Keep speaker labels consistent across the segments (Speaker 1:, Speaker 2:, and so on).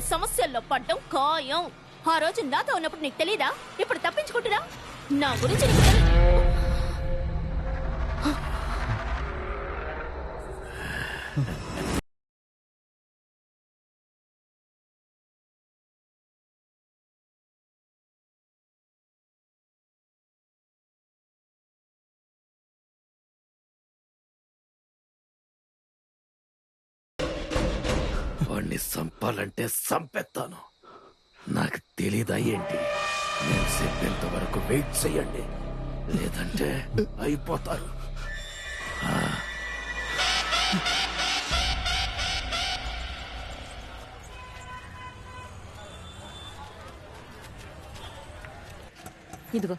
Speaker 1: సమస్యల్లో పడ్డం ఖాయం. ఆ రోజు నాతో ఉన్నప్పుడు నీకు తెలీదా? ఇప్పుడు తప్పించుకుంటున్నా? నా గురించి నీకు
Speaker 2: వాణ్ణి సంపాలంటే సంపెత్తాను. నాకు తెలీదా ఏంటి? నేను చెప్పేంత వరకు వెయిట్ చెయ్యండి, లేదంటే అయిపోతారు.
Speaker 1: ఇదిగో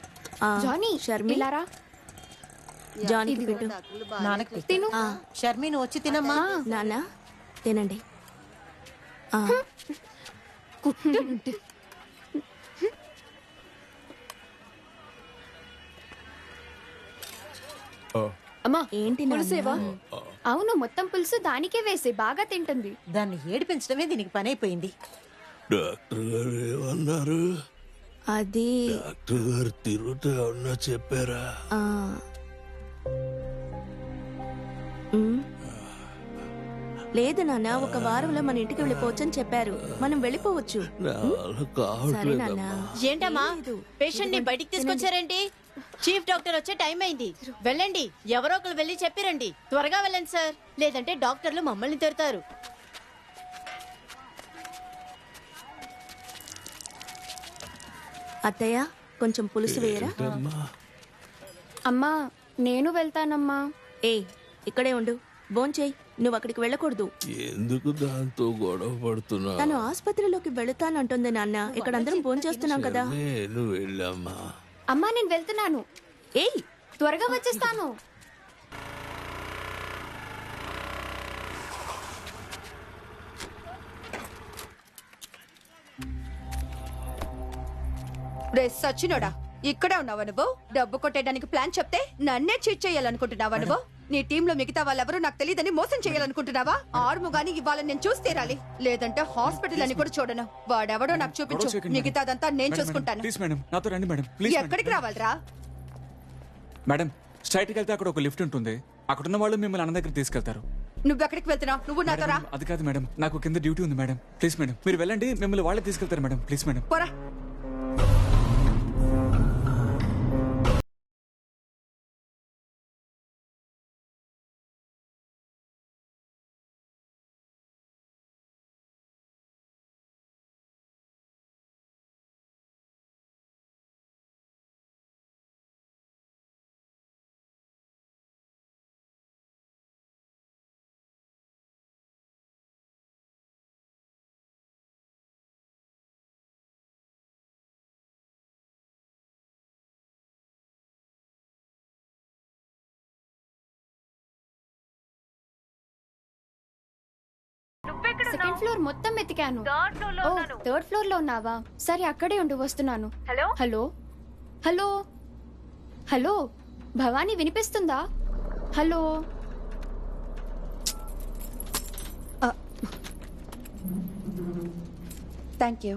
Speaker 3: జానీ
Speaker 1: షర్మి
Speaker 3: ఇలారా
Speaker 1: జానీకి పెట్టు.
Speaker 4: నాన్నకి
Speaker 3: తిను
Speaker 4: షర్మి నువ్వు వచ్చి తినమ్మా.
Speaker 1: నాన్న తినండి.
Speaker 3: అమ్మా
Speaker 1: ఏంటి
Speaker 3: పులుసేవా?
Speaker 1: నాన్న?
Speaker 3: అవును మొత్తం పులుసు దానికే వేసి బాగా తింటుంది.
Speaker 4: దాన్ని ఏడిపించడమే దీనికి పని అయిపోయింది.
Speaker 2: డాక్టర్ గారు ఏమన్నారు?
Speaker 1: అది
Speaker 2: డాక్టర్ గారు తిరుగుతా ఉన్నా చెప్పారా?
Speaker 1: ఆ, ఉమ్. లేదు నాన్న, ఒక వారంలో మన ఇంటికి వెళ్ళిపోవచ్చని చెప్పారు. మనం వెళ్ళిపోవచ్చు. సరే నాన్న.
Speaker 5: ఏంటమ్మా పేషెంట్ ని బయటికి తీసుకొచ్చారేంటి? చీఫ్ డాక్టర్ వచ్చే టైం అయింది. వెళ్ళండి, ఎవరో ఒకరు వెళ్ళి చెప్పిరండి. త్వరగా వెళ్ళండి సార్, లేదంటే డాక్టర్లు మమ్మల్ని తిడతారు.
Speaker 1: అత్తయ్య కొంచెం పులుసు వేయరా?
Speaker 3: అమ్మా నేను వెళ్తానమ్మా.
Speaker 1: ఏ ఇక్కడే ఉండు, భోంచేయ్. నువ్వు అక్కడికి వెళ్ళకూడదు.
Speaker 2: ఎందుకు దాంతో గొడవ పడుతున్నా?
Speaker 1: తను ఆసుపత్రిలోకి వెళుతానంటుంది నాన్న. ఇక్కడ అందరం భోంచేస్తున్నాం కదా.
Speaker 2: నేను వెళ్ళమ్మా.
Speaker 3: అమ్మా నేను వెళ్తున్నాను,
Speaker 1: ఏయ్
Speaker 3: త్వరగా వచ్చేస్తాను.
Speaker 6: రే సచ్చినోడా, ఇక్కడే ఉన్నావా నువ్వు? డబ్బు కొట్టేయడానికి ప్లాన్ చెప్తే నన్నే చీట్ చేయాలనుకుంటున్నావా నువ్వు? నీ టీంలో మిగతా వాళ్ళెవరూ నాకు తెలియదని మోసం చేయాలనుకుంటున్నావా? ఆర్ముగాని ఇవ్వాలని నేను చూసి తీరాలి, లేదంటే హాస్పిటల్ అని కూడా చూడను. వాడెవడో నాకు చూపించు, మిగతాదంతా నేను చూసుకుంటాను.
Speaker 7: ప్లీజ్ మేడం, నాతో రండి మేడం. ప్లీజ్
Speaker 6: ఎక్కడికి రావాలరా?
Speaker 7: మేడం, స్ట్రైట్ కి వెళ్తే అక్కడ ఒక లిఫ్ట్ ఉంటుంది. అక్కడ ఉన్న వాళ్ళు మిమ్మల్ని అన్న దగ్గర తీసుకెళ్తారు.
Speaker 6: నువ్వెక్కడికి వెళ్తున్నావు? నువ్వు నాతో రా.
Speaker 7: అది కాదు మేడం, నాకు కింద డ్యూటీ ఉంది మేడం. ప్లీజ్ మేడం, మీరు వెళ్ళండి, మిమ్మల్ని వాళ్ళే తీసుకెళ్తారు మేడం. Please madam.
Speaker 6: పోరా.
Speaker 3: సెకండ్ ఫ్లోర్ మొత్తం వెతికాను. ఓ థర్డ్ ఫ్లోర్ లో ఉన్నావా? సరే అక్కడే ఉండి వస్తున్నాను. Hello hello hello hello Bhavani వినిపిస్తుందా? Hello
Speaker 6: thank you.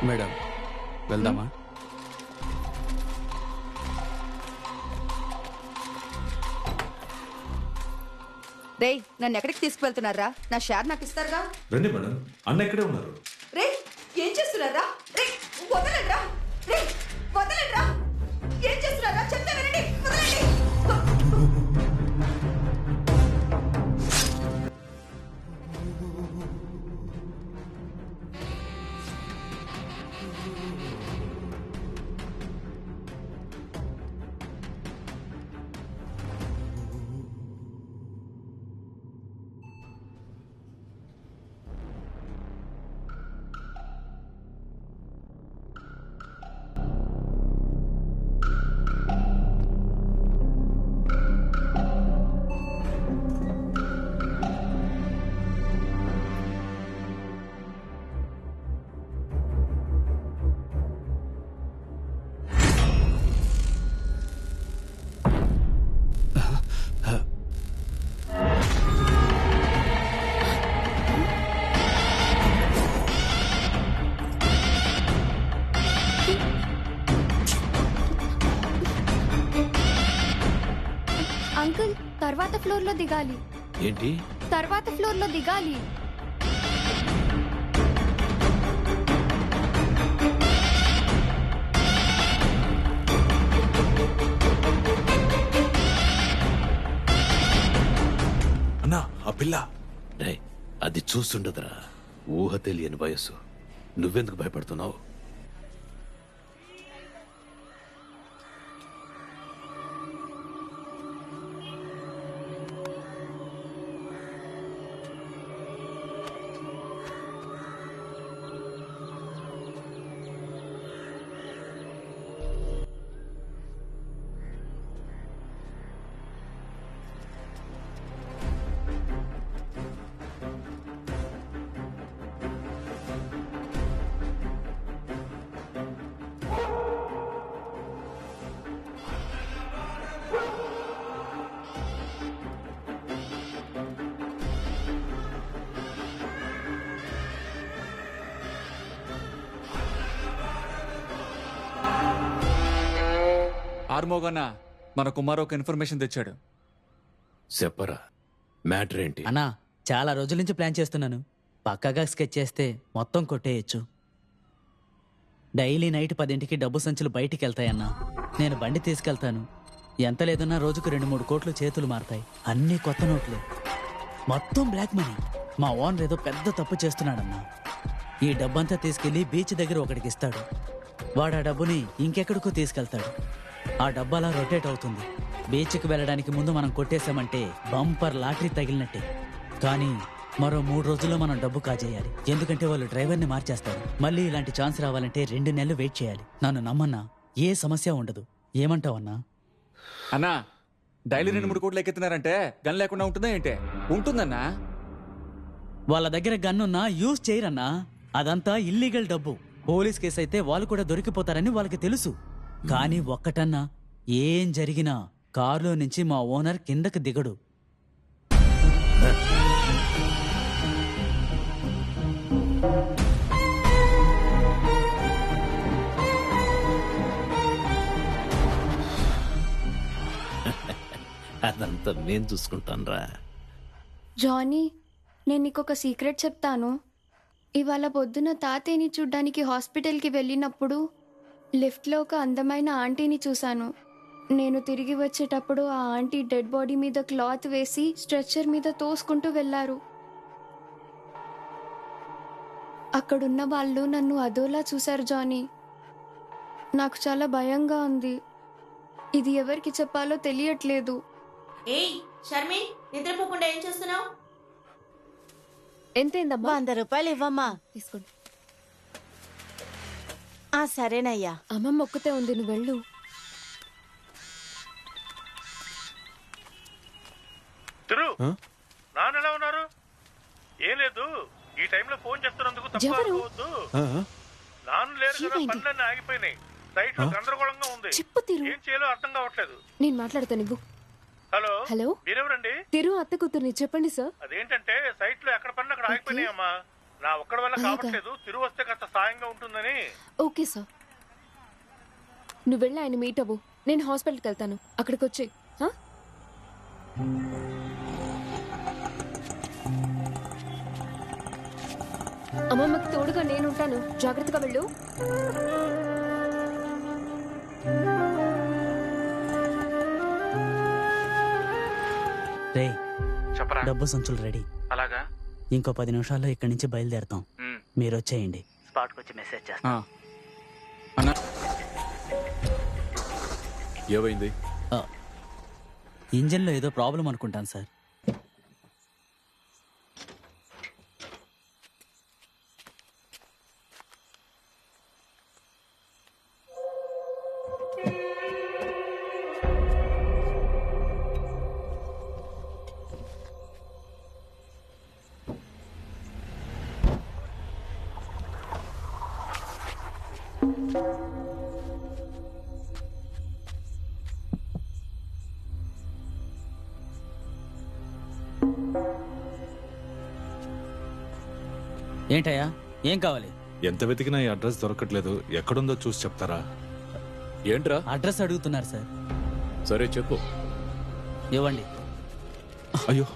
Speaker 8: మేడం వెళ్దామా?
Speaker 6: రేయ్ నన్ను ఎక్కడికి తీసుకువెళ్తున్నారా? నా షేర్ నాకు ఇస్తారుగా?
Speaker 9: రండి మేడం, అన్న ఇక్కడే ఉన్నారు.
Speaker 6: రే ఏం చేస్తున్నారా? రే వదలండ్రా. రే వదలండ్రా. ఏం చేస్తున్నారా? చెప్తే వినండి. వదలండి.
Speaker 3: ఫ్లోర్ లో దిగాలి.
Speaker 2: ఏంటి?
Speaker 3: తర్వాత ఫ్లోర్ లో దిగాలి.
Speaker 9: అన్నా ఆ పిల్ల
Speaker 2: రే, అది చూస్తుండదురా. ఊహ తెలియని వయసు. నువ్వెందుకు భయపడుతున్నావు?
Speaker 7: ఆర్మోగన్న మన కుమార్ ఒక ఇన్ఫర్మేషన్ తెచ్చాడు.
Speaker 2: చెప్పరా, మ్యాటర్ ఏంటి?
Speaker 8: అన్నా చాలా రోజుల నుంచి ప్లాన్ చేస్తున్నాను. పక్కాగా స్కెచ్ చేస్తే మొత్తం కొట్టేయచ్చు. డైలీ నైట్ 10ంటికి డబ్బు సంచులు బయటికి వెళ్తాయన్నా. నేను బండి తీసుకెళ్తాను. ఎంత లేదన్నా రోజుకు 2-3 కోట్లు చేతులు మారతాయి. అన్ని కొత్త నోట్లు, మొత్తం బ్లాక్ మనీ. మా ఓనర్ ఏదో పెద్ద తప్పు చేస్తున్నాడన్నా. ఈ డబ్బంతా తీసుకెళ్లి బీచ్ దగ్గర ఒకడికి ఇస్తాడు. వాడు ఆ డబ్బుని ఇంకెక్కడికో తీసుకెళ్తాడు. ఆ డబ్బు అలా రొటేట్ అవుతుంది. బీచ్కి వెళ్ళడానికి ముందు మనం కొట్టేశామంటే బంపర్ లాటరీ తగిలినట్టే. కానీ మరో 3 రోజుల్లో మనం డబ్బు కాజేయాలి. ఎందుకంటే వాళ్ళు డ్రైవర్ని మార్చేస్తారు. మళ్ళీ ఇలాంటి ఛాన్స్ రావాలంటే 2 నెలలు వెయిట్ చేయాలి. నన్ను నమ్మన్నా, ఏ సమస్య ఉండదు. ఏమంటావన్నా?
Speaker 7: అన్నా డైలీ 2-3 కోట్లు ఎక్కెత్తున్నారంటే గన్ లేకుండా ఉంటుందా ఏంటే? ఉంటుందన్నా.
Speaker 8: వాళ్ళ దగ్గర గన్నున్నా యూజ్ చేయరన్నా. అదంతా ఇల్లీగల్ డబ్బు. పోలీస్ కేసు అయితే వాళ్ళు కూడా దొరికిపోతారని వాళ్ళకి తెలుసు. కానీ ఒక్కటన్నా, ఏం జరిగినా కారులో నుంచి మా ఓనర్ కిందకి దిగడు.
Speaker 2: అదంతా నేను చూసుకుంటానురా.
Speaker 3: జానీ, నేను నీకొక సీక్రెట్ చెప్తాను. ఇవాళ పొద్దున తాతయ్యని చూడ్డానికి హాస్పిటల్కి వెళ్ళినప్పుడు లిఫ్ట్లో ఒక అందమైన ఆంటీని చూశాను. నేను తిరిగి వచ్చేటప్పుడు ఆ ఆంటీ డెడ్ బాడీ మీద క్లాత్ వేసి స్ట్రెచ్చర్ మీద తోసుకుంటూ వెళ్లారు. అక్కడున్న వాళ్ళు నన్ను అదోలా చూశారు జానీ. నాకు చాలా భయంగా ఉంది. ఇది ఎవరికి చెప్పాలో తెలియట్లేదు.
Speaker 1: ఏయ్ షర్మి, నిద్రపోకుండా ఏం చేస్తున్నావు?
Speaker 5: ఎంతైందమ్మా? 100 రూపాయలు ఇవ్వమ్మా.
Speaker 3: తీసుకోండి.
Speaker 5: సరేనయ్యా.
Speaker 3: అమ్మమ్మ ఒక్కతే ఉంది, నువ్వు వెళ్ళు.
Speaker 10: నాన్న ఎలా ఉన్నారు? ఏం లేదు, ఈ టైంలో ఫోన్ చేస్తున్నందుకు తప్పు అనుకోవద్దు. నాన్న లేరు కదా, పనులన్నీ ఆగిపోయినాయి. సైట్ లో గందరగోళంగా ఉంది. ఏం చేయాలో అర్థం కావట్లేదు.
Speaker 3: నేను మాట్లాడతాను, ఇవ్వు.
Speaker 10: Hello
Speaker 3: hello,
Speaker 10: మీరెవరండి?
Speaker 3: తిరు అత్త కూతుర్ని. చెప్పండి సార్.
Speaker 10: అదేంటంటే సైట్ లో ఎక్కడ పనులు అక్కడ ఆగిపోయినాయమ్మా. నా ఒక్కడి వల్ల కావట్లేదు. తిరుగు వస్తే కాస్త సాయంగా ఉంటుందని.
Speaker 3: ఓకే సార్, నువ్వు వెళ్ళి ఆయన మీట్ అవ్వు. నేను హాస్పిటల్కి వెళ్తాను, అక్కడికి వచ్చి. అమ్మమ్మకి తోడుగా నేనుంటాను, జాగ్రత్తగా వెళ్ళు.
Speaker 8: రే,
Speaker 10: చెప్పరా?
Speaker 8: డబ్బు సంచులు రెడీ.
Speaker 10: అలాగా?
Speaker 8: ఇంకో 10 నిమిషాల్లో ఇక్కడి నుంచి బయలుదేరుతాం. మీరు వచ్చేయండి. స్పాట్కి వచ్చి మెసేజ్ చేస్తా.
Speaker 7: అన్నా
Speaker 9: ఏమైంది?
Speaker 8: ఇంజన్లో ఏదో ప్రాబ్లం అనుకుంటాను సార్. ఏంటయ్యా, ఏం కావాలి?
Speaker 9: ఎంత వెతికినా ఈ అడ్రస్ దొరకట్లేదు. ఎక్కడుందో చూసి చెప్తారా? ఏంట్రా
Speaker 8: అడ్రస్ అడుగుతున్నారు సార్.
Speaker 9: సరే చెప్పు.
Speaker 8: ఇవ్వండి.
Speaker 9: అయ్యో